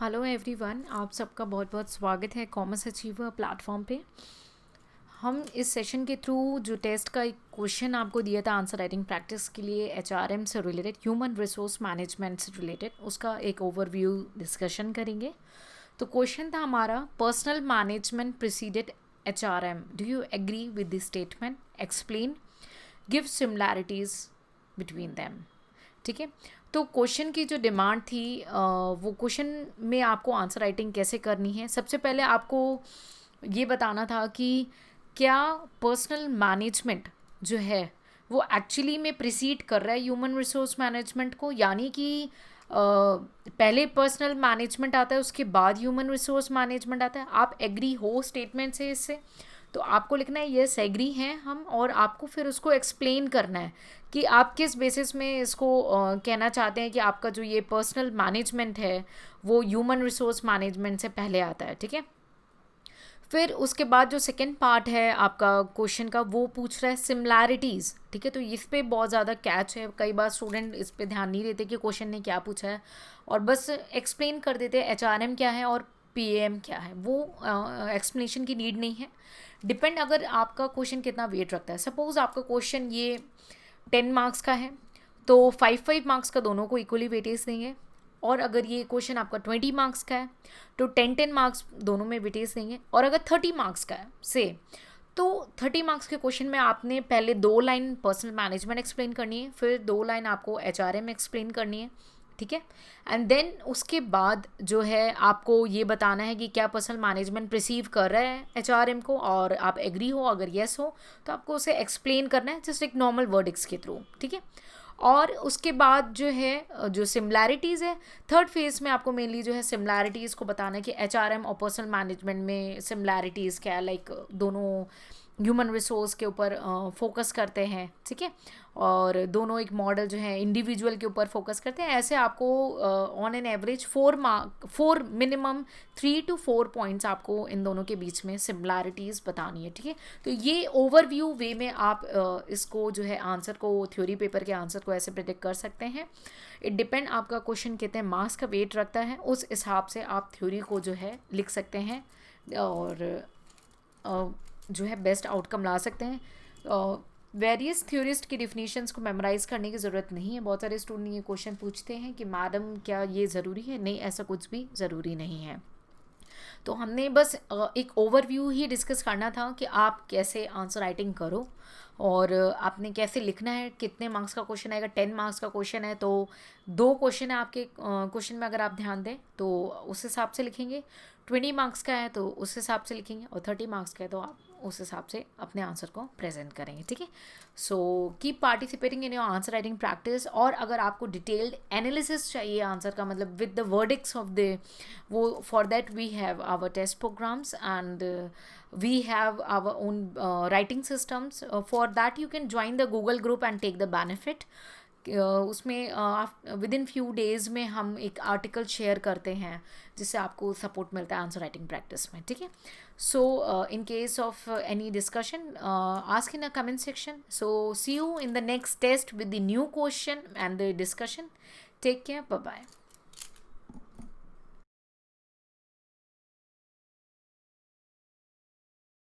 Hello everyone, आप सबका बहुत बहुत स्वागत है कॉमर्स अचीवर प्लेटफॉर्म पे। हम इस सेशन के थ्रू जो टेस्ट का एक क्वेश्चन आपको दिया था आंसर राइटिंग प्रैक्टिस के लिए एचआरएम से रिलेटेड, ह्यूमन रिसोर्स मैनेजमेंट से रिलेटेड, उसका एक ओवरव्यू डिस्कशन करेंगे। तो क्वेश्चन था हमारा, personal management preceded HRM, do you agree with this statement, explain, give similarities between them. ठीक है। तो क्वेश्चन की जो डिमांड थी वो क्वेश्चन में आपको आंसर राइटिंग कैसे करनी है। सबसे पहले आपको ये बताना था कि क्या पर्सनल मैनेजमेंट जो है वो एक्चुअली में प्रिसीड कर रहा है ह्यूमन रिसोर्स मैनेजमेंट को, यानी कि पहले पर्सनल मैनेजमेंट आता है उसके बाद ह्यूमन रिसोर्स मैनेजमेंट आता है। आप एग्री हो स्टेटमेंट से इससे? तो आपको लिखना है यस एग्री हैं हम, और आपको फिर उसको एक्सप्लेन करना है कि आप किस बेसिस में इसको कहना चाहते हैं कि आपका जो ये पर्सनल मैनेजमेंट है वो ह्यूमन रिसोर्स मैनेजमेंट से पहले आता है। ठीक है। फिर उसके बाद जो सेकंड पार्ट है आपका क्वेश्चन का, वो पूछ रहा है सिमिलैरिटीज़। ठीक है। तो इस पे बहुत ज़्यादा कैच है, कई बार स्टूडेंट इस पे ध्यान नहीं देते कि क्वेश्चन ने क्या पूछा है और बस एक्सप्लेन कर देते हैं एचआरएम क्या है और पीएम क्या है। वो एक्सप्लेनेशन की नीड नहीं है। डिपेंड अगर आपका क्वेश्चन कितना वेट रखता है। सपोज़ आपका क्वेश्चन ये 10 मार्क्स का है तो 5 मार्क्स का दोनों को इक्वली वेटेज देंगे, और अगर ये क्वेश्चन आपका 20 मार्क्स का है तो 10 मार्क्स दोनों में वेटेज देंगे। और अगर 30 मार्क्स का है से, तो 30 मार्क्स के क्वेश्चन में आपने पहले 2 लाइन पर्सनल मैनेजमेंट एक्सप्लेन करनी है, फिर 2 लाइन आपको एचआरएम एक्सप्लेन करनी है। ठीक है। एंड देन उसके बाद जो है आपको ये बताना है कि क्या पर्सनल मैनेजमेंट प्रिसीव कर रहा है एचआरएम को, और आप एग्री हो, अगर येस हो तो आपको उसे एक्सप्लेन करना है जस्ट एक नॉर्मल वर्डिक्स के थ्रू। ठीक है। और उसके बाद जो है जो सिमिलैरिटीज़ है, थर्ड फेज में आपको मेनली जो है सिमिलैरिटीज़ को बताना है कि एचआरएम और पर्सनल मैनेजमेंट में सिमिलैरिटीज़ क्या है। लाइक दोनों ह्यूमन रिसोर्स के ऊपर फोकस करते हैं। ठीक है। और दोनों एक मॉडल जो है इंडिविजुअल के ऊपर फोकस करते हैं। ऐसे आपको on an average 4 minimum 3 to 4 points आपको इन दोनों के बीच में सिमिलैरिटीज़ बतानी है। ठीक है। तो ये ओवरव्यू वे में आप इसको जो है आंसर को, थ्योरी पेपर के आंसर को ऐसे प्रिडिक्ट कर सकते हैं। इट डिपेंड आपका क्वेश्चन कितने मार्क्स का वेट रखता है, उस हिसाब से आप थ्योरी को जो है लिख सकते हैं और जो है बेस्ट आउटकम ला सकते हैं। वेरियस थ्योरिस्ट की डिफिनीशंस को मेमोराइज करने की ज़रूरत नहीं है। बहुत सारे स्टूडेंट ये क्वेश्चन पूछते हैं कि मैडम क्या ये ज़रूरी है? नहीं, ऐसा कुछ भी ज़रूरी नहीं है। तो हमने बस एक ओवरव्यू ही डिस्कस करना था कि आप कैसे आंसर राइटिंग करो और आपने कैसे लिखना है। कितने मार्क्स का क्वेश्चन आएगा? 10 मार्क्स का क्वेश्चन है तो 2 क्वेश्चन है आपके क्वेश्चन में, अगर आप ध्यान दें तो उस हिसाब से लिखेंगे। 20 मार्क्स का है तो उस हिसाब से लिखेंगे, और 30 मार्क्स का है तो आप उस हिसाब से अपने आंसर को प्रेजेंट करेंगे। ठीक है। So keep participating in your answer writing practice. और अगर आपको डिटेल्ड एनालिसिस चाहिए आंसर का, मतलब with the verdicts of the, वो for that we have our test programs and we have our own writing systems. For that you can join the Google group and take the benefit. उसमें with in few days में हम एक article share करते हैं जिससे आपको support मिलता है आंसर राइटिंग प्रैक्टिस में। ठीक है। So in case of any discussion ask in a comment section. So see you in the next test with the new question and the discussion. Take care, bye bye.